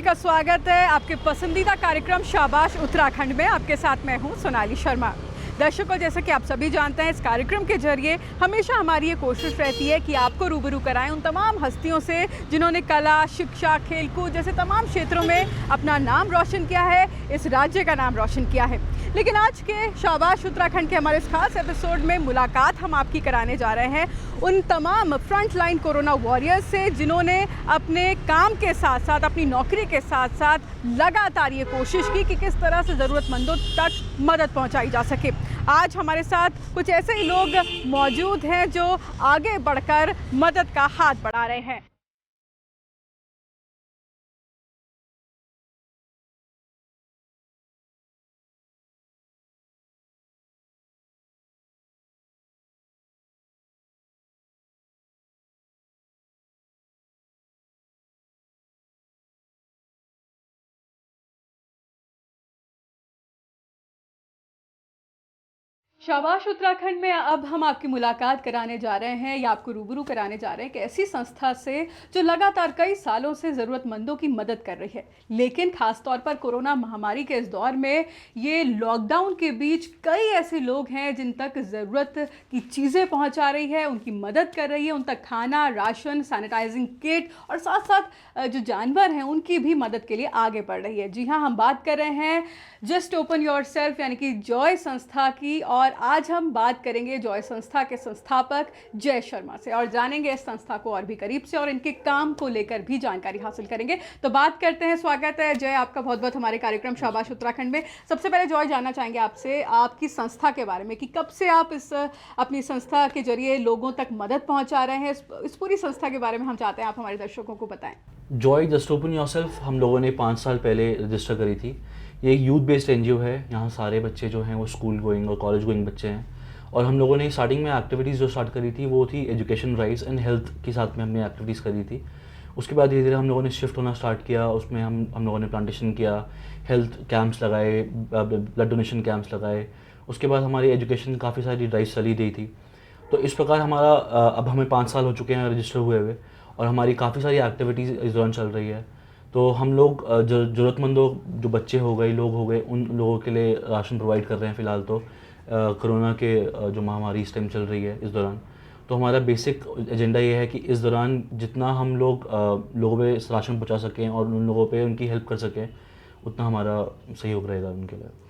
का स्वागत है आपके पसंदीदा कार्यक्रम शाबाश उत्तराखंड में। आपके साथ मैं हूं सोनाली शर्मा। दर्शकों, जैसा कि आप सभी जानते हैं, इस कार्यक्रम के जरिए हमेशा हमारी ये कोशिश रहती है कि आपको रूबरू कराएं उन तमाम हस्तियों से जिन्होंने कला, शिक्षा, खेलकूद जैसे तमाम क्षेत्रों में अपना नाम रोशन किया है, इस राज्य का नाम रोशन किया है। लेकिन आज के शाबाश उत्तराखंड के हमारे इस खास एपिसोड में मुलाकात हम आपकी कराने जा रहे हैं उन तमाम फ्रंट लाइन कोरोना वॉरियर्स से जिन्होंने अपने काम के साथ साथ, अपनी नौकरी के साथ साथ लगातार ये कोशिश की कि किस तरह से ज़रूरतमंदों तक मदद पहुंचाई जा सके। आज हमारे साथ कुछ ऐसे ही लोग मौजूद हैं जो आगे बढ़कर मदद का हाथ बढ़ा रहे हैं। शाबाश उत्तराखंड में अब हम आपकी मुलाकात कराने जा रहे हैं या आपको रूबरू कराने जा रहे हैं कि ऐसी संस्था से जो लगातार कई सालों से ज़रूरतमंदों की मदद कर रही है। लेकिन ख़ास तौर पर कोरोना महामारी के इस दौर में, ये लॉकडाउन के बीच कई ऐसे लोग हैं जिन तक ज़रूरत की चीज़ें पहुंचा रही है, उनकी मदद कर रही है, उन तक खाना, राशन, सैनिटाइजिंग किट और साथ साथ जो जानवर हैं उनकी भी मदद के लिए आगे बढ़ रही है। जी हाँ, हम बात कर रहे हैं जस्ट ओपन योर सेल्फ यानी कि जॉय संस्था की। और आज हम बात करेंगे जॉय संस्था के संस्थापक जय शर्मा से और जानेंगे इस संस्था को और भी करीब से और इनके काम को लेकर भी जानकारी हासिल करेंगे। तो बात करते हैं। स्वागत है जय आपका बहुत बहुत हमारे कार्यक्रम शाबाश उत्तराखंड में। सबसे पहले जॉय, जानना चाहेंगे आपसे आपकी संस्था के बारे में कि कब से आप इस अपनी संस्था के जरिए लोगों तक मदद पहुंचा रहे हैं। इस पूरी संस्था के बारे में हम चाहते हैं आप हमारे दर्शकों को बताएं। जॉय जस्ट ओपन योरसेल्फ हम लोगों ने 5 साल पहले रजिस्टर करी थी। ये एक यूथ बेस्ड एनजीओ है। यहाँ सारे बच्चे जो हैं वो स्कूल गोइंग और कॉलेज गोइंग बच्चे हैं। और हम लोगों ने स्टार्टिंग में एक्टिविटीज़ जो स्टार्ट करी थी वो थी एजुकेशन, राइट्स एंड हेल्थ के साथ में हमने एक्टिविटीज़ करी थी। उसके बाद धीरे धीरे हम लोगों ने शिफ्ट होना स्टार्ट किया। उसमें हम लोगों ने प्लांटेशन किया, हेल्थ कैंप्स लगाए, ब्लड डोनेशन कैंप्स लगाए। उसके बाद हमारी एजुकेशन काफ़ी सारी ड्राइव्स चली गई थी। तो इस प्रकार हमारा अब हमें 5 साल हो चुके हैं रजिस्टर हुए हुए और हमारी काफ़ी सारी एक्टिविटीज़ इस दौरान चल रही है। तो हम लोग ज़रूरतमंदों जो बच्चे हो गए, लोग हो गए, उन लोगों के लिए राशन प्रोवाइड कर रहे हैं फ़िलहाल। तो कोरोना के जो महामारी इस टाइम चल रही है इस दौरान, तो हमारा बेसिक एजेंडा ये है कि इस दौरान जितना हम लोग लोगों पे राशन पहुंचा सकें और उन लोगों पे उनकी हेल्प कर सकें, उतना हमारा सहयोग रहेगा उनके लिए।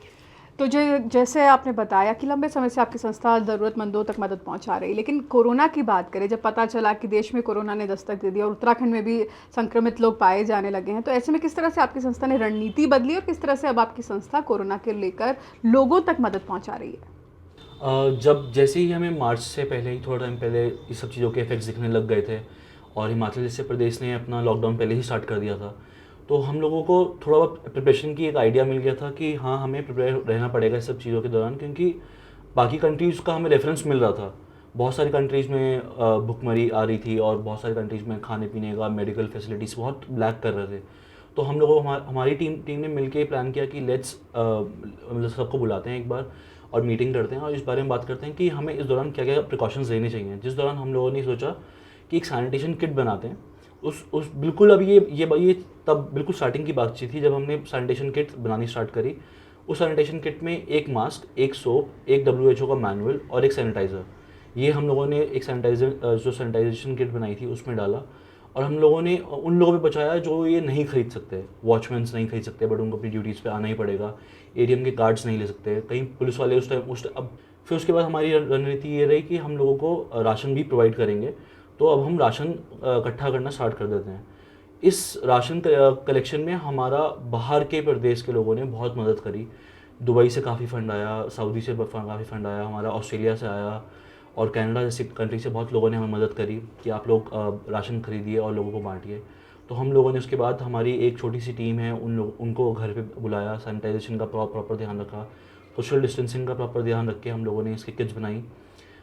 तो जो जैसे आपने बताया कि लंबे समय से आपकी संस्था ज़रूरतमंदों तक मदद पहुंचा रही है, लेकिन कोरोना की बात करें, जब पता चला कि देश में कोरोना ने दस्तक दे दी और उत्तराखंड में भी संक्रमित लोग पाए जाने लगे हैं, तो ऐसे में किस तरह से आपकी संस्था ने रणनीति बदली और किस तरह से अब आपकी संस्था कोरोना के लेकर लोगों तक मदद पहुँचा रही है? जब जैसे ही हमें मार्च से पहले ही, थोड़ा टाइम पहले इस सब चीज़ों के इफेक्ट्स दिखने लग गए थे और हिमाचल जैसे प्रदेश ने अपना लॉकडाउन पहले ही स्टार्ट कर दिया था, तो हम लोगों को थोड़ा बहुत प्रिपरेशन की एक आइडिया मिल गया था कि हाँ, हमें प्रिपेयर रहना पड़ेगा इस सब चीज़ों के दौरान, क्योंकि बाकी कंट्रीज़ का हमें रेफरेंस मिल रहा था। बहुत सारी कंट्रीज़ में भुखमरी आ रही थी और बहुत सारी कंट्रीज़ में खाने पीने का, मेडिकल फैसिलिटीज़ बहुत लैक कर रहे थे। तो हम लोगों हमारी टीम ने मिलके प्लान किया कि लेट्स मतलब सबको बुलाते हैं एक बार और मीटिंग करते हैं और इस बारे में बात करते हैं कि हमें इस दौरान क्या क्या प्रिकॉशंस लेने चाहिए। जिस दौरान हम लोगों ने सोचा कि एक सैनिटेशन किट बनाते हैं। उस बिल्कुल अभी ये तब बिल्कुल स्टार्टिंग की बातचीत थी जब हमने सैनिटेशन किट बनानी स्टार्ट करी। उस सैनिटेशन किट में एक मास्क, एक सोप, एक WHO का मैनुअल और एक सैनिटाइज़र, ये हम लोगों ने एक जो सैनिटाइजेशन किट बनाई थी उसमें डाला। और हम लोगों ने उन लोगों पे बचाया जो ये नहीं खरीद सकते। वॉचमैन्स नहीं खरीद सकते, बट उनको अपनी ड्यूटीज़ पे आना ही पड़ेगा। ATM के कार्ड्स नहीं ले सकते, कहीं पुलिस वाले उस टाइम अब फिर उसके बाद हमारी रणनीति ये रही कि हम लोगों को राशन भी प्रोवाइड करेंगे। तो अब हम राशन इकट्ठा करना स्टार्ट कर देते हैं। इस राशन कलेक्शन में हमारा बाहर के प्रदेश के लोगों ने बहुत मदद करी। दुबई से काफ़ी फ़ंड आया, सऊदी से काफ़ी फ़ंड आया, हमारा ऑस्ट्रेलिया से आया और कनाडा जैसी कंट्री से बहुत लोगों ने हमें मदद करी कि आप लोग राशन खरीदिए और लोगों को बांटिए। तो हम लोगों ने उसके बाद हमारी एक छोटी सी टीम है, उनको घर पे बुलाया, सैनिटाइजेशन का प्रॉपर ध्यान रखा, सोशल डिस्टेंसिंग का प्रॉपर ध्यान रख के हम लोगों ने इसकी किट्स बनाई।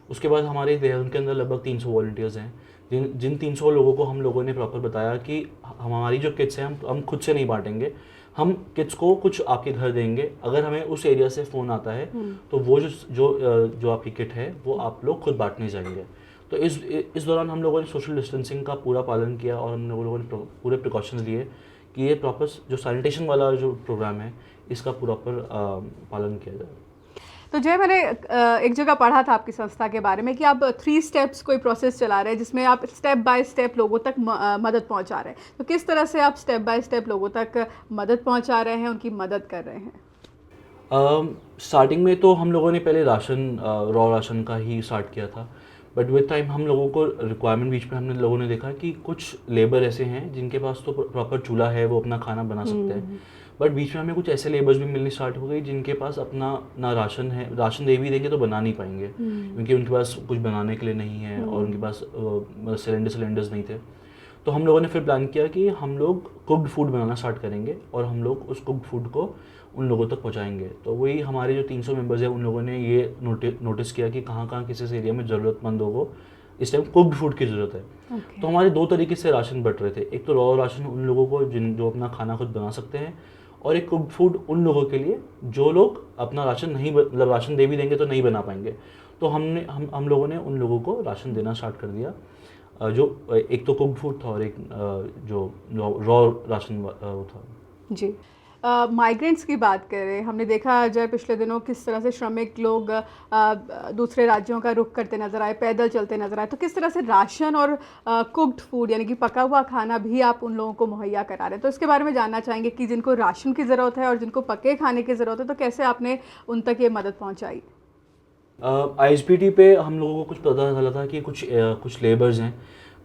उसके बाद हमारे देहरादून के अंदर लगभग 300 वॉलंटियर्स हैं, जिन 300 लोगों को हम लोगों ने प्रॉपर बताया कि हमारी जो किट्स हैं हम खुद से नहीं बांटेंगे, हम किट्स को कुछ आपके घर देंगे। अगर हमें उस एरिया से फ़ोन आता है तो वो जो आपकी किट है वो आप लोग खुद बांटने जाएंगे। तो इस दौरान हम लोगों ने सोशल डिस्टेंसिंग का पूरा पालन किया और हम लोगों ने पूरे प्रिकॉशंस लिए कि ये प्रॉपर जो सैनिटेशन वाला जो प्रोग्राम है इसका प्रॉपर पालन किया जाए। तो जय, मैंने एक जगह पढ़ा था आपकी संस्था के बारे में कि आप 3 स्टेप्स कोई प्रोसेस चला रहे हैं जिसमें आप स्टेप बाय स्टेप लोगों तक मदद पहुंचा रहे हैं। तो किस तरह से आप स्टेप बाय स्टेप लोगों तक मदद पहुंचा रहे हैं, उनकी मदद कर रहे हैं? स्टार्टिंग में तो हम लोगों ने पहले रॉ राशन का ही स्टार्ट किया था, बट विद टाइम हम लोगों को रिक्वायरमेंट बीच में हमने लोगों ने देखा कि कुछ लेबर ऐसे हैं जिनके पास तो प्रॉपर चूल्हा है, वो अपना खाना बना सकते हैं, बट बीच में हमें कुछ ऐसे लेबर्स भी मिलनी स्टार्ट हो गई जिनके पास अपना ना राशन है, राशन दे भी देंगे तो बना नहीं पाएंगे क्योंकि उनके पास कुछ बनाने के लिए नहीं है और उनके पास सिलेंडर्स नहीं थे। तो हम लोगों ने फिर प्लान किया कि हम लोग कुक्ड फूड बनाना स्टार्ट करेंगे और हम लोग उस कुक्ड फूड को उन लोगों तक पहुंचाएंगे। तो वही हमारे जो 300 मेंबर्स हैं उन लोगों ने ये नोटिस किया कि कहाँ कहाँ किस एरिया में ज़रूरतमंदों को इस टाइम कुक्ड फूड की ज़रूरत है। तो हमारे 2 तरीके से राशन बट रहे थे, एक तो रॉ राशन उन लोगों को जो अपना खाना खुद बना सकते हैं, और एक कुक्ड फूड उन लोगों के लिए जो लोग अपना राशन नहीं मतलब राशन दे भी देंगे तो नहीं बना पाएंगे। तो हम लोगों ने उन लोगों को राशन देना स्टार्ट कर दिया, जो एक तो कुक्ड फूड था और एक जो रॉ राशन वो था। जी। माइग्रेंट्स की बात करें, हमने देखा अजय पिछले दिनों किस तरह से श्रमिक लोग दूसरे राज्यों का रुख करते नजर आए, पैदल चलते नजर आए। तो किस तरह से राशन और कुक्ड फूड यानी कि पका हुआ खाना भी आप उन लोगों को मुहैया करा रहे हैं? तो इसके बारे में जानना चाहेंगे कि जिनको राशन की ज़रूरत है और जिनको पके खाने की ज़रूरत है, तो कैसे आपने उन तक ये मदद पहुँचाई? ISBT पे हम लोगों को कुछ पता चला था कि कुछ लेबर्स हैं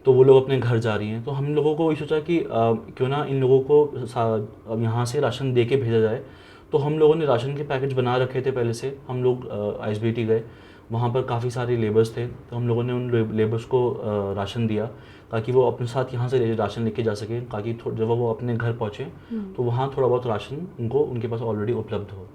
तो वो लोग अपने घर जा रही हैं, तो हम लोगों को वही सोचा कि क्यों ना इन लोगों को यहाँ से राशन दे के भेजा जाए। तो हम लोगों ने राशन के पैकेज बना रखे थे पहले से। हम लोग ISBT गए, वहाँ पर काफ़ी सारे लेबर्स थे, तो हम लोगों ने उन लेबर्स को राशन दिया ताकि वो अपने साथ यहाँ से राशन लेके जा सकें, ताकि जब वो अपने घर पहुँचें तो वहाँ थोड़ा बहुत राशन उनके पास ऑलरेडी उपलब्ध हो।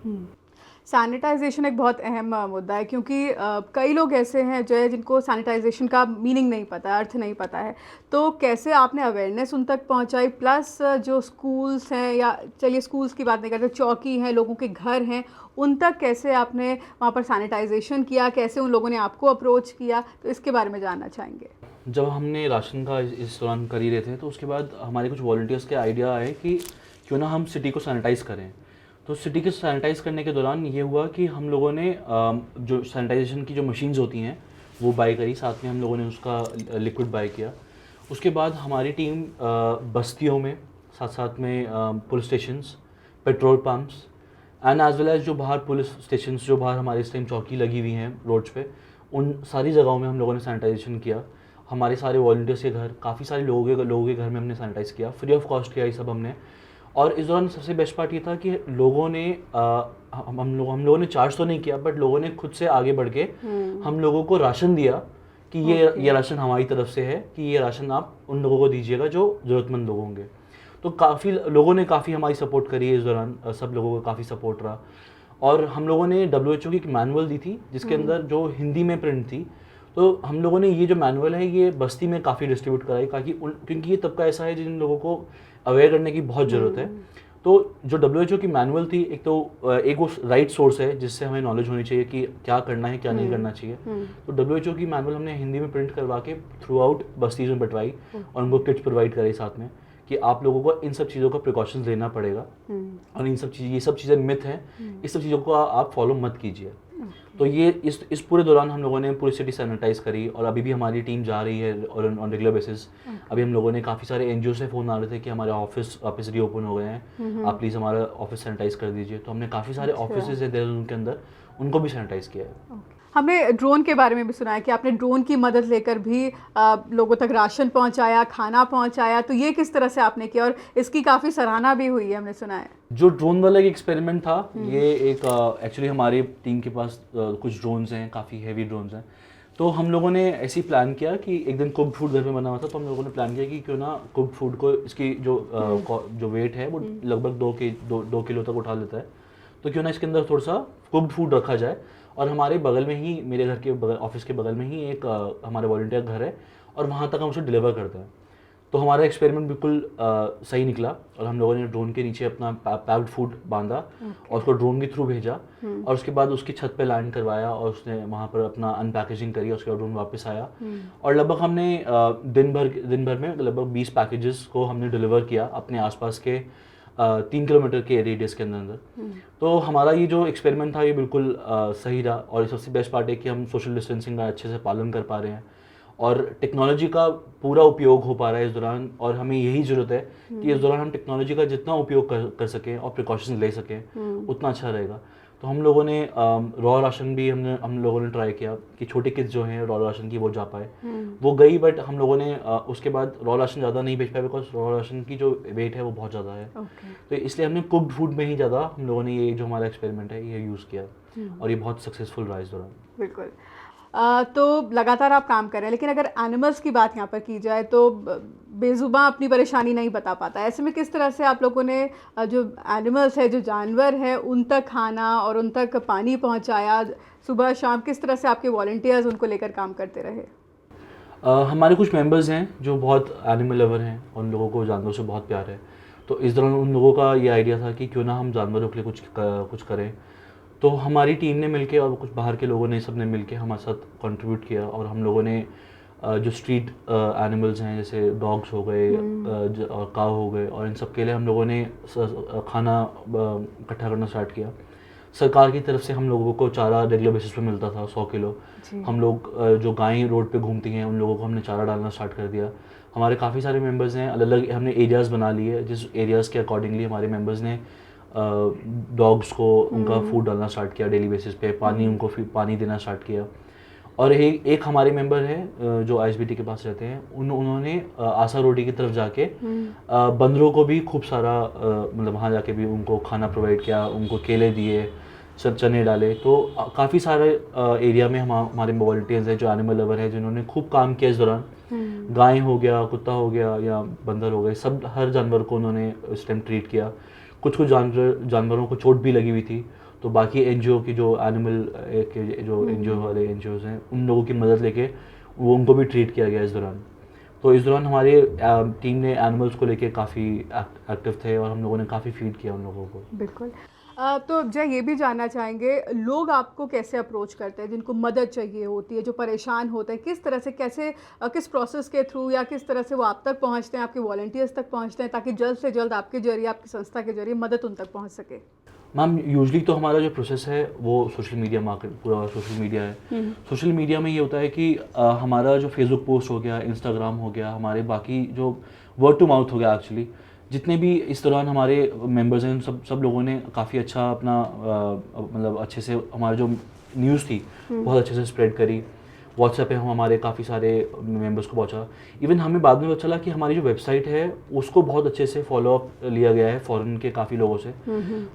सैनिटाइजेशन एक बहुत अहम मुद्दा है, क्योंकि कई लोग ऐसे हैं जो है जिनको सैनिटाइजेशन का मीनिंग नहीं पता, अर्थ नहीं पता है। तो कैसे आपने अवेयरनेस उन तक पहुंचाई, प्लस जो स्कूल्स हैं, या चलिए स्कूल्स की बात नहीं करते, चौकी हैं, लोगों के घर हैं, उन तक कैसे आपने वहाँ पर सैनिटाइजेशन किया, कैसे उन लोगों ने आपको अप्रोच किया? तो इसके बारे में जानना चाहेंगे। जब हमने राशन का इस दौरान कर ही रहे थे तो उसके बाद हमारे कुछ वॉलंटियर्स के आइडिया आए कि क्यों ना हम सिटी को सैनिटाइज़ करें। तो सिटी के सैनिटाइज़ करने के दौरान ये हुआ कि हम लोगों ने जो सैनिटाइजेशन की जो मशीन्स होती हैं वो बाय करी, साथ में हम लोगों ने उसका लिक्विड बाय किया। उसके बाद हमारी टीम बस्तियों में, साथ साथ में police stations, petrol pumps and as well as जो बाहर पुलिस स्टेशंस जो बाहर हमारे इस टाइम चौकी लगी हुई हैं रोड्स पे, उन सारी जगहों में हम लोगों ने सैनिटाइजेशन किया। हमारे सारे वॉलंटियर्स के घर, काफ़ी सारे लोगों के घर में हमने सैनिटाइज़ किया, फ्री ऑफ कॉस्ट किया ये सब हमने। और इस दौरान सबसे बेस्ट पार्ट ये था कि लोगों ने हम लोगों ने चार्ज तो नहीं किया, बट लोगों ने खुद से आगे बढ़ के हम लोगों को राशन दिया कि ये राशन हमारी तरफ से है, कि ये राशन आप उन लोगों को दीजिएगा जो ज़रूरतमंद लोग होंगे। तो काफ़ी लोगों ने काफ़ी हमारी सपोर्ट करी है इस दौरान, सब लोगों का काफ़ी सपोर्ट रहा। और हम लोगों ने WHO की एक मैनुअल दी थी जिसके अंदर जो हिंदी में प्रिंट थी, तो हम लोगों ने ये जो मैनुअल है ये बस्ती में काफ़ी डिस्ट्रीब्यूट कराई, ताकि क्योंकि ये तबका ऐसा है जिन लोगों को अवेयर करने की बहुत ज़रूरत है। तो जो WHO की मैनुअल थी, एक वो राइट सोर्स है जिससे हमें नॉलेज होनी चाहिए कि क्या करना है क्या नहीं करना चाहिए। तो WHO की मैनुअल हमने हिंदी में प्रिंट करवा के थ्रू आउट बस्तीज में बंटवाई और उनको किट्स प्रोवाइड कराई साथ में, कि आप लोगों को इन सब चीज़ों का प्रिकॉशंस लेना पड़ेगा और ये सब चीज़ें मिथ हैं, इस सब चीज़ों को आप फॉलो मत कीजिए। तो ये इस पूरे दौरान हम लोगों ने पूरी सिटी सैनिटाइज़ करी, और अभी भी हमारी टीम जा रही है और ऑन रेगुलर बेसिस। अभी हम लोगों ने काफ़ी सारे NGO से फ़ोन आ रहे थे कि हमारे ऑफिस रीओपन हो गए हैं, आप प्लीज़ हमारा ऑफिस सैनिटाइज़ कर दीजिए। तो हमने काफ़ी सारे ऑफिस है देहरादून के अंदर, उनको भी सैनिटाइज़ किया है। हमने ड्रोन के बारे में भी सुना है कि आपने ड्रोन की मदद लेकर भी लोगों तक राशन पहुंचाया, खाना पहुंचाया। तो ये किस तरह से आपने किया, और इसकी काफ़ी सराहना भी हुई है, हमने सुना है। जो ड्रोन वाला एक एक्सपेरिमेंट था, ये एक एक्चुअली हमारी टीम के पास कुछ ड्रोन्स हैं, काफ़ी हैवी ड्रोन्स हैं। तो हम लोगों ने ऐसे ही प्लान किया कि एक दिन कुक्ड फूड घर में बना हुआ था, तो हम लोगों ने प्लान किया कि क्यों ना कुक्ड फूड को, इसकी जो वेट है वो लगभग 2 किलो तक उठा लेता है, तो क्यों ना इसके अंदर थोड़ा सा कुक्ड फूड रखा जाए। और हमारे बगल में ही, मेरे घर के ऑफिस के बगल में ही एक हमारे वॉलंटियर घर है, और वहाँ तक हम उसे डिलीवर करते हैं। तो हमारा एक्सपेरिमेंट बिल्कुल सही निकला और हम लोगों ने ड्रोन के नीचे अपना पैक्ड फूड बांधा और उसको ड्रोन के थ्रू भेजा और उसके बाद उसकी छत पे लैंड करवाया और उसने वहाँ पर अपना अनपैकेजिंग करी और उसके बाद ड्रोन वापस आया और लगभग हमने दिन भर में लगभग 20 पैकेजेस को हमने डिलीवर किया अपने आसपास के 3 किलोमीटर के रेडियस के अंदर। तो हमारा ये जो एक्सपेरिमेंट था ये बिल्कुल सही रहा और सबसे बेस्ट पार्ट है कि हम सोशल डिस्टेंसिंग का अच्छे से पालन कर पा रहे हैं और टेक्नोलॉजी का पूरा उपयोग हो पा रहा है इस दौरान और हमें यही ज़रूरत है कि इस दौरान हम टेक्नोलॉजी का जितना उपयोग कर सकें और प्रिकॉशंस ले सकें उतना अच्छा रहेगा। तो हम लोगों ने रॉ राशन भी हम लोगों ने ट्राई किया कि छोटे किड्स जो हैं रॉ राशन की वो जा पाए, वो गई, बट हम लोगों ने उसके बाद रॉ राशन ज़्यादा नहीं भेज पाए बिकॉज रॉ राशन की जो वेट है वो बहुत ज़्यादा है। तो इसलिए हमने कुक्ड फूड में ही ज़्यादा हम लोगों ने ये जो हमारा एक्सपेरिमेंट है ये यूज़ किया और ये बहुत सक्सेसफुल रहा इस दौरान। बिल्कुल। तो लगातार आप काम कर रहे हैं, लेकिन अगर एनिमल्स की बात यहाँ पर की जाए तो बेजुबां अपनी परेशानी नहीं बता पाता। ऐसे में किस तरह से आप लोगों ने जो एनिमल्स है, जो जानवर है, उन तक खाना और उन तक पानी पहुँचाया? सुबह शाम किस तरह से आपके वॉलंटियर्स उनको लेकर काम करते रहे? हमारे कुछ मेंबर्स हैं जो बहुत एनिमल लवर हैं, उन लोगों को जानवरों से बहुत प्यार है। तो इस दौरान उन लोगों का ये आइडिया था कि क्यों ना हम जानवरों के लिए कुछ करें। तो हमारी टीम ने मिलके और कुछ बाहर के लोगों ने सब ने मिलके हमारे साथ कंट्रीब्यूट किया और हम लोगों ने जो स्ट्रीट एनिमल्स हैं जैसे डॉग्स हो गए और काव हो गए और इन सब के लिए हम लोगों ने खाना इकट्ठा करना स्टार्ट किया। सरकार की तरफ से हम लोगों को चारा रेगुलर बेसिस पे मिलता था 100 किलो। हम लोग जो गायें रोड पे घूमती हैं उन लोगों को हमने चारा डालना स्टार्ट कर दिया। हमारे काफ़ी सारे मेंबर्स हैं, अलग अलग हमने एरियाज़ बना लिए जिस एरियाज़ के अकॉर्डिंगली हमारे मेंबर्स ने डॉग्स को उनका फूड डालना स्टार्ट किया डेली बेसिस पे, उनको पानी देना स्टार्ट किया। और एक हमारे मेंबर हैं जो आईएसबीटी के पास रहते हैं, उन्होंने आशा रोटी की तरफ जाके बंदरों को भी खूब सारा मतलब वहाँ जाके भी उनको खाना प्रोवाइड किया, उनको केले दिए, चने डाले। तो काफ़ी सारे एरिया में हमारे वॉलंटियर्स हैं जो एनिमल लवर हैं जिन्होंने खूब काम किया इस दौरान। गाय हो गया, कुत्ता हो गया या बंदर हो गए, सब हर जानवर को उन्होंने इस टाइम ट्रीट किया। कुछ जानवरों को चोट भी लगी हुई थी, तो बाकी एनजीओ की जो एनिमल के जो एनजीओ वाले एनजीओज हैं उन लोगों की मदद लेके वो उनको भी ट्रीट किया गया इस दौरान। तो इस दौरान हमारे टीम ने एनिमल्स को लेके काफ़ी एक्टिव थे और हम लोगों ने काफ़ी फीड किया उन लोगों को। बिल्कुल। तो जय ये भी जानना चाहेंगे, लोग आपको कैसे अप्रोच करते हैं जिनको मदद चाहिए होती है, जो परेशान होते हैं, किस तरह से किस प्रोसेस के थ्रू या किस तरह से वो आप तक पहुंचते हैं, आपके वॉलंटियर्स तक पहुंचते हैं ताकि जल्द से जल्द आपके जरिए, आपकी संस्था के जरिए मदद उन तक पहुंच सके? मैम यूजली तो हमारा जो प्रोसेस है वो सोशल मीडिया मार्केट पूरा सोशल मीडिया है। सोशल मीडिया में ये होता है कि हमारा जो फेसबुक पोस्ट हो गया, इंस्टाग्राम हो गया, हमारे बाकी जो वर्ड टू माउथ हो गया, एक्चुअली जितने भी इस दौरान हमारे मेंबर्स हैं सब लोगों ने काफ़ी अच्छा अपना मतलब अच्छे से हमारी जो न्यूज़ थी बहुत अच्छे से स्प्रेड करी। व्हाट्सएप पे हम हमारे काफ़ी सारे मेंबर्स को पहुंचा। इवन हमें बाद में पता चला कि हमारी जो वेबसाइट है उसको बहुत अच्छे से फॉलो अप लिया गया है फॉरेन के काफ़ी लोगों से।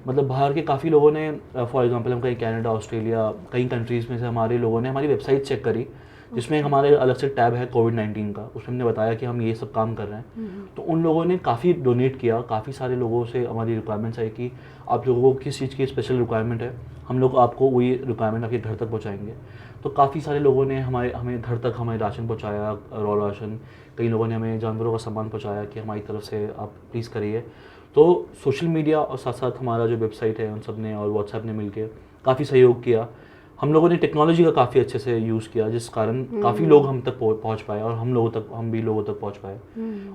मतलब बाहर के काफ़ी लोगों ने, फॉर एग्जांपल हम कहीं कनाडा, ऑस्ट्रेलिया, कई कंट्रीज़ में से हमारे लोगों ने हमारी वेबसाइट चेक करी जिसमें हमारे अलग से टैब है कोविड-19 का, उसमें हमने बताया कि हम ये सब काम कर रहे हैं। तो उन लोगों ने काफ़ी डोनेट किया। काफ़ी सारे लोगों से हमारी रिक्वायरमेंट्स आई कि आप लोगों को किस चीज़ की स्पेशल रिक्वायरमेंट है, हम लोग आपको वही रिक्वायरमेंट आपके घर तक पहुँचाएँगे। तो काफ़ी सारे लोगों ने हमें घर तक हमें राशन पहुँचाया, रॉ राशन। कई लोगों ने हमें जानवरों का सामान पहुँचाया कि हमारी तरफ से आप प्लीज़ करिए। तो सोशल मीडिया और साथ साथ हमारा जो वेबसाइट है उन सब ने और व्हाट्सएप ने मिलके काफ़ी सहयोग किया। हम लोगों ने टेक्नोलॉजी का काफ़ी अच्छे से यूज़ किया जिस कारण काफ़ी लोग हम तक पहुँच पाए और हम भी लोगों तक पहुँच पाए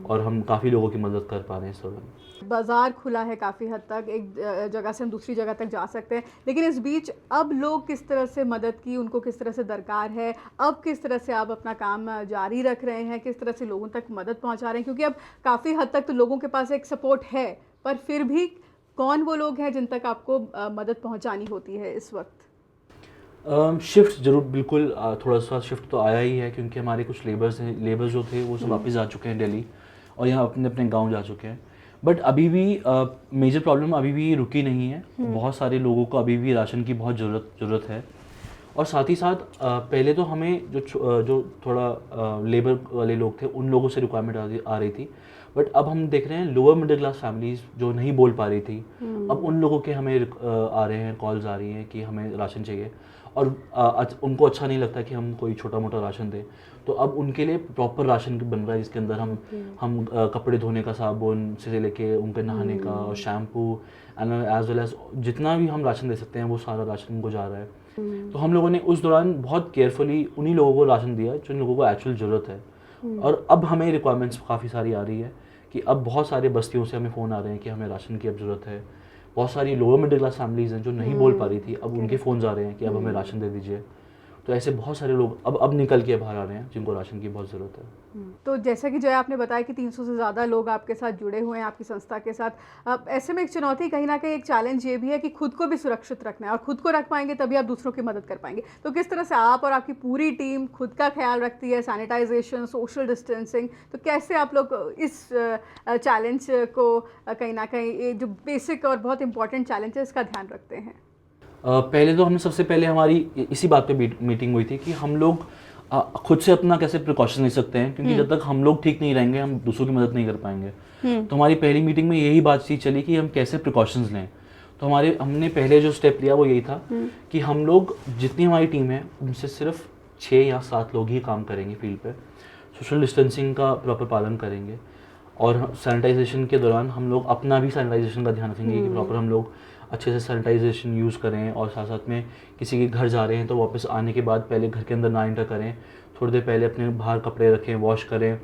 और हम काफ़ी लोगों की मदद कर पा रहे हैं इस दौरान। बाज़ार खुला है काफ़ी हद तक, एक जगह से हम दूसरी जगह तक जा सकते हैं, लेकिन इस बीच अब लोग किस तरह से मदद की उनको किस तरह से दरकार है, अब किस तरह से आप अपना काम जारी रख रहे हैं, किस तरह से लोगों तक मदद पहुंचा रहे हैं? क्योंकि अब काफ़ी हद तक तो लोगों के पास एक सपोर्ट है, पर फिर भी कौन वो लोग हैं जिन तक आपको मदद पहुँचानी होती है इस वक्त? शिफ्ट जरूर बिल्कुल थोड़ा सा शिफ्ट तो आया ही है क्योंकि हमारे कुछ लेबर्स जो थे वो सब वापस जा चुके हैं दिल्ली और यहाँ अपने अपने गांव जा चुके हैं। बट अभी भी मेजर प्रॉब्लम अभी भी रुकी नहीं है। बहुत सारे लोगों को अभी भी राशन की बहुत ज़रूरत है और साथ ही साथ पहले तो हमें जो थोड़ा लेबर वाले लोग थे उन लोगों से रिक्वायरमेंट आ रही थी, बट अब हम देख रहे हैं लोअर मिडिल क्लास फैमिलीज जो नहीं बोल पा रही थी, अब उन लोगों के हमें आ रहे हैं, कॉल्स आ रही हैं कि हमें राशन चाहिए, और उनको अच्छा नहीं लगता कि हम कोई छोटा मोटा राशन दें, तो अब उनके लिए प्रॉपर राशन बन रहा है जिसके अंदर हम कपड़े धोने का साबुन से लेके उनके नहाने का और shampoo and as well as जितना भी हम राशन दे सकते हैं वो सारा राशन उनको जा रहा है। तो हम लोगों ने उस दौरान बहुत केयरफुली उन्हीं लोगों को राशन दिया जिन लोगों को एक्चुअल ज़रूरत है। और अब हमें रिक्वायरमेंट्स काफ़ी सारी आ रही है कि अब बहुत सारे बस्तियों से हमें फ़ोन आ रहे हैं कि हमें राशन की अब ज़रूरत है। बहुत सारी लोअर मिडिल क्लास फैमिलीज़ हैं जो नहीं बोल पा रही थी, अब उनके फ़ोन्स आ रहे हैं कि अब हमें राशन दे दीजिए। तो ऐसे बहुत सारे लोग अब निकल के बाहर आ रहे हैं जिनको राशन की बहुत ज़रूरत है। तो जैसा कि जो है आपने बताया कि 300 से ज़्यादा लोग आपके साथ जुड़े हुए हैं आपकी संस्था के साथ। अब ऐसे में एक चुनौती कहीं न कहीं एक चैलेंज ये भी है कि खुद को भी सुरक्षित रखना है, और खुद को रख पाएँगे तभी आप दूसरों की मदद कर पाएँगे। तो किस तरह से आप और आपकी पूरी टीम खुद का ख़्याल रखती है, सैनिटाइज़ेशन, सोशल डिस्टेंसिंग, तो कैसे आप लोग इस चैलेंज को कहीं न कहीं ये जो बेसिक और बहुत इम्पोर्टेंट चैलेंज है इसका ध्यान रखते हैं? पहले तो हमने सबसे पहले हमारी इसी बात पे मीटिंग हुई थी कि हम लोग खुद से अपना कैसे प्रिकॉशन ले सकते हैं, क्योंकि जब तक हम लोग ठीक नहीं रहेंगे हम दूसरों की मदद नहीं कर पाएंगे। तो हमारी पहली मीटिंग में यही बातचीत चली कि हम कैसे प्रिकॉशंस लें। तो हमने पहले जो स्टेप लिया वो यही था कि हम लोग जितनी हमारी टीम है उनसे सिर्फ 6 या 7 लोग ही काम करेंगे फील्ड पे, सोशल डिस्टेंसिंग का प्रॉपर पालन करेंगे, और सैनिटाइजेशन के दौरान हम लोग अपना भी सैनिटाइजेशन का ध्यान रखेंगे कि प्रॉपर हम लोग अच्छे से सैनिटाइजेशन यूज़ करें, और साथ साथ में किसी के घर जा रहे हैं तो वापस आने के बाद पहले घर के अंदर ना एंटर करें, थोड़ी देर पहले अपने बाहर कपड़े रखें, वॉश करें,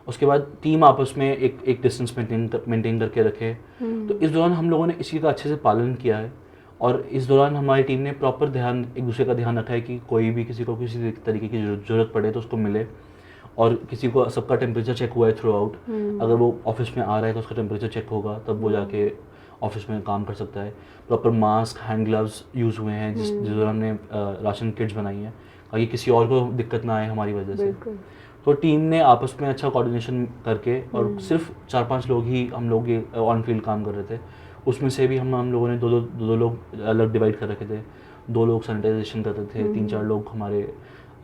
उसके बाद टीम आपस में एक डिस्टेंस मेंटेन करके रखें। तो इस दौरान हम लोगों ने इसी का अच्छे से पालन किया है, और इस दौरान हमारी टीम ने प्रॉपर ध्यान एक दूसरे का ध्यान रखा है कि कोई भी किसी को किसी तरीके की ज़रूरत पड़े तो उसको मिले, और किसी को सबका टेम्परेचर चेक हुआ है थ्रू आउट। अगर वो ऑफिस में आ रहा है तो उसका टेम्परेचर चेक होगा, तब वो जाके ऑफिस में काम कर सकता है। Proper mask, hand gloves use हुए हैं जिस दौरान हमने राशन किट्स बनाई हैं ताकि किसी और को दिक्कत ना आए हमारी वजह से। तो टीम ने आपस में अच्छा कोऑर्डिनेशन करके, और सिर्फ 4-5 लोग ही हम लोग ये ऑन फील्ड काम कर रहे थे, उसमें से भी हम लोगों ने दो लोग अलग डिवाइड कर रखे थे। 2 लोग सैनिटाइजेशन कर रहे थे, 3-4 लोग हमारे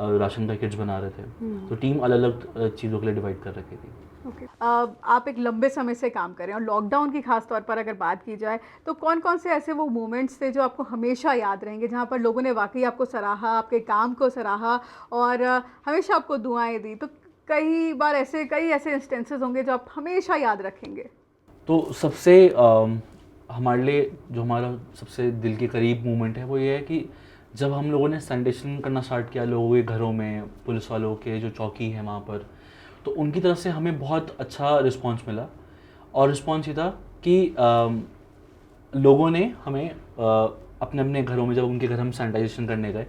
राशन का किट्स बना रहे थे। तो टीम अलग अलग चीज़ों के लिए डिवाइड कर रखी थी। ओके। आप एक लंबे समय से काम कर रहे हैं, और लॉकडाउन की खास तौर पर अगर बात की जाए तो कौन कौन से ऐसे वो मोमेंट्स थे जो आपको हमेशा याद रहेंगे, जहाँ पर लोगों ने वाकई आपको सराहा, आपके काम को सराहा, और हमेशा आपको दुआएं दी? तो कई ऐसे इंस्टेंसेस होंगे जो आप हमेशा याद रखेंगे। तो सबसे हमारे लिए जो हमारा सबसे दिल के करीब मोमेंट है वो ये है कि जब हम लोगों ने सैनिटेशन करना स्टार्ट किया लोगों के घरों में, पुलिस वालों के जो चौकी है वहाँ पर, तो उनकी तरफ से हमें बहुत अच्छा रिस्पांस मिला। और रिस्पांस ये था कि लोगों ने हमें अपने अपने घरों में, जब उनके घर हम सैनिटाइजेशन करने गए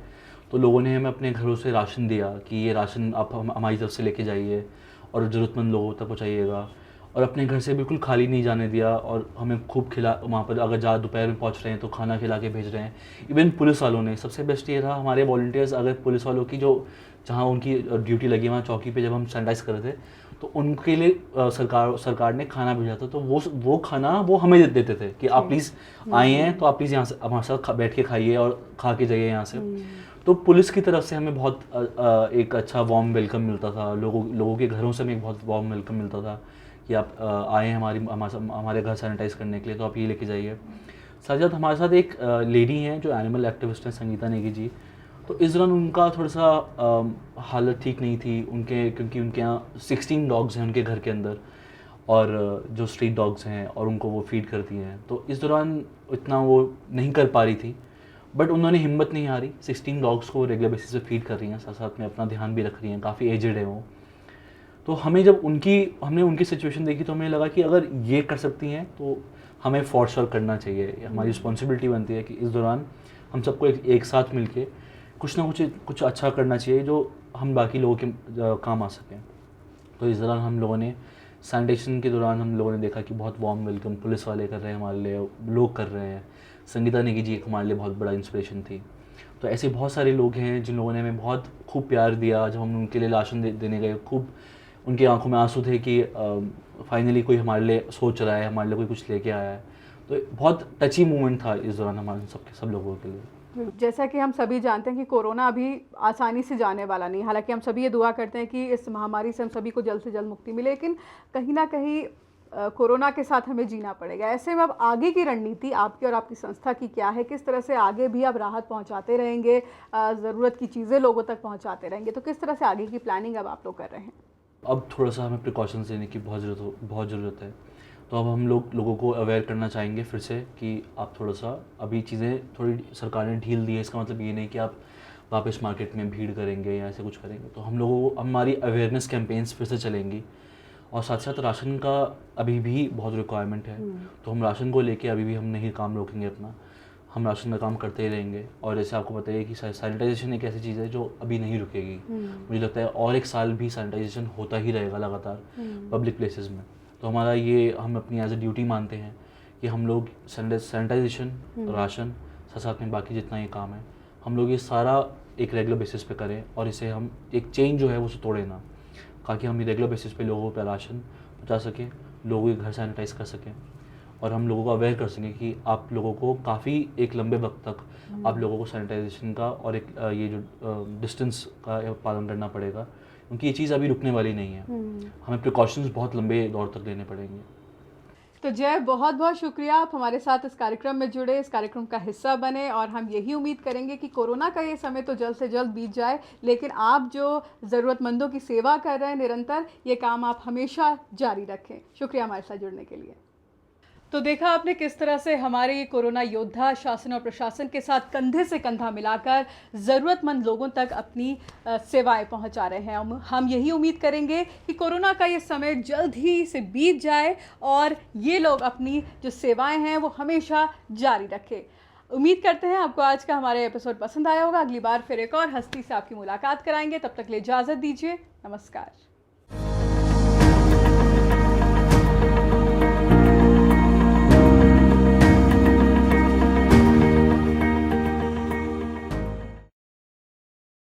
तो लोगों ने हमें अपने घरों से राशन दिया कि ये राशन आप हमारी तरफ से लेके जाइए और ज़रूरतमंद लोगों तक पहुँचाइएगा, और अपने घर से बिल्कुल खाली नहीं जाने दिया, और हमें खूब खिला, वहाँ पर अगर दोपहर में पहुँच रहे हैं तो खाना खिला के भेज रहे हैं। इवन पुलिस वालों ने, सबसे बेस्ट ये रहा हमारे वॉलंटियर्स, अगर पुलिस वालों की जो जहाँ उनकी ड्यूटी लगी वहाँ चौकी पे जब हम सैनिटाइज कर रहे थे तो उनके लिए सरकार ने खाना भेजा था, तो वो खाना वो हमें देते थे कि आप प्लीज़ आए हैं तो आप प्लीज़ यहाँ से हमारे साथ बैठ के खाइए और खा के जाइए यहाँ से। तो पुलिस की तरफ से हमें बहुत एक अच्छा वार्म वेलकम मिलता था, लोगों के घरों से हमें एक बहुत वार्म वेलकम मिलता था कि आप आए हैं हमारे घर सैनिटाइज करने के लिए, तो आप ये लेके जाइए। साथ हमारे साथ एक लेडी हैं जो एनिमल एक्टिविस्ट हैं, संगीता नेगी जी। तो इस दौरान उनका थोड़ा सा हालत ठीक नहीं थी क्योंकि उनके यहाँ 16 डॉग्स हैं उनके घर के अंदर, और जो स्ट्रीट डॉग्स हैं, और उनको वो फीड करती हैं। तो इस दौरान इतना वो नहीं कर पा रही थी, बट उन्होंने हिम्मत नहीं हारी, 16 डॉग्स को रेगुलर बेसिस पे फीड कर रही हैं, साथ साथ में अपना ध्यान भी रख रही हैं, काफ़ी एजड है वो। तो हमने उनकी सिचुएशन देखी तो हमें लगा कि अगर ये कर सकती हैं तो हमें फॉर श्योर करना चाहिए। हमारी रिस्पॉन्सिबिलिटी बनती है कि इस दौरान हम सबको एक साथ मिलके कुछ ना कुछ अच्छा करना चाहिए जो हम बाकी लोगों के काम आ सकें। तो इस दौरान हम लोगों ने सैनिटेशन के दौरान हम लोगों ने देखा कि बहुत वार्म वेलकम पुलिस वाले कर रहे हैं हमारे लिए, लोग कर रहे हैं। संगीता नेगी जी एक हमारे लिए बहुत बड़ा इंस्पिरेशन थी। तो ऐसे बहुत सारे लोग हैं जिन लोगों ने हमें बहुत खूब प्यार दिया। जब हम उनके लिए राशन देने गए, खूब उनकी आंखों में आंसू थे कि फाइनली कोई हमारे लिए सोच रहा है, हमारे लिए कोई कुछ लेके आया है। तो बहुत टची मोमेंट था इस दौरान हमारे सब लोगों के लिए। जैसा कि हम सभी जानते हैं कि कोरोना अभी आसानी से जाने वाला नहीं, हालांकि हम सभी ये दुआ करते हैं कि इस महामारी से हम सभी को जल्द से जल्द मुक्ति मिले, लेकिन कहीं ना कहीं कोरोना के साथ हमें जीना पड़ेगा। ऐसे में अब आगे की रणनीति आपकी और आपकी संस्था की क्या है? किस तरह से आगे भी आप राहत पहुंचाते रहेंगे, ज़रूरत की चीज़ें लोगों तक पहुंचाते रहेंगे? तो किस तरह से आगे की प्लानिंग अब आप लोग कर रहे हैं? अब थोड़ा-सा हमें प्रिकॉशंस लेने की बहुत ज़रूरत है। तो अब हम लोगों को अवेयर करना चाहेंगे फिर से कि आप थोड़ा-सा अभी चीज़ें थोड़ी सरकार ने ढील दी है, इसका मतलब ये नहीं कि आप वापस मार्केट में भीड़ करेंगे या ऐसे कुछ करेंगे। तो हम लोगों को हमारी अवेयरनेस कैंपेन्स फिर से चलेंगी और साथ-साथ राशन का अभी भी बहुत रिक्वायरमेंट है। तो हम राशन को लेके अभी भी हम नहीं काम रोकेंगे अपना। हम राशन का काम करते ही रहेंगे और जैसे आपको पता है कि सैनिटाइजेशन एक ऐसी चीज़ है जो अभी नहीं रुकेगी। मुझे लगता है और 1 साल भी सैनिटाइजेशन होता ही रहेगा लगातार पब्लिक प्लेसेस में। तो हमारा ये हम अपनी एज अ ड्यूटी मानते हैं कि हम लोग सैनिटाइजेशन, राशन, साथ में बाकी जितना ये काम है, हम लोग ये सारा एक रेगुलर बेसिस पे करें और इसे हम एक चेन जो है वो उसे तोड़े ना, ताकि हम रेगुलर बेसिस पे लोगों पे राशन पहुँचा सकें, लोगों के घर सैनिटाइज कर सकें और हम लोगों को अवेयर कर सकें कि आप लोगों को काफ़ी एक लंबे वक्त तक आप लोगों को सैनिटाइजेशन का और एक ये जो डिस्टेंस का पालन करना पड़ेगा, क्योंकि ये चीज़ अभी रुकने वाली नहीं है। हमें प्रिकॉशंस बहुत लंबे दौर तक लेने पड़ेंगे। तो जय, बहुत बहुत शुक्रिया, आप हमारे साथ इस कार्यक्रम में जुड़े, इस कार्यक्रम का हिस्सा बने और हम यही उम्मीद करेंगे कि कोरोना का ये समय तो जल्द से जल्द बीत जाए, लेकिन आप जो ज़रूरतमंदों की सेवा कर रहे हैं निरंतर, ये काम आप हमेशा जारी रखें। शुक्रिया हमारे साथ जुड़ने के लिए। तो देखा आपने किस तरह से हमारे ये कोरोना योद्धा शासन और प्रशासन के साथ कंधे से कंधा मिलाकर ज़रूरतमंद लोगों तक अपनी सेवाएं पहुंचा रहे हैं। हम यही उम्मीद करेंगे कि कोरोना का ये समय जल्द ही से बीत जाए और ये लोग अपनी जो सेवाएं हैं वो हमेशा जारी रखें। उम्मीद करते हैं आपको आज का हमारे एपिसोड पसंद आया होगा। अगली बार फिर एक और हस्ती से आपकी मुलाकात कराएंगे। तब तक के लिए इजाज़त दीजिए। नमस्कार।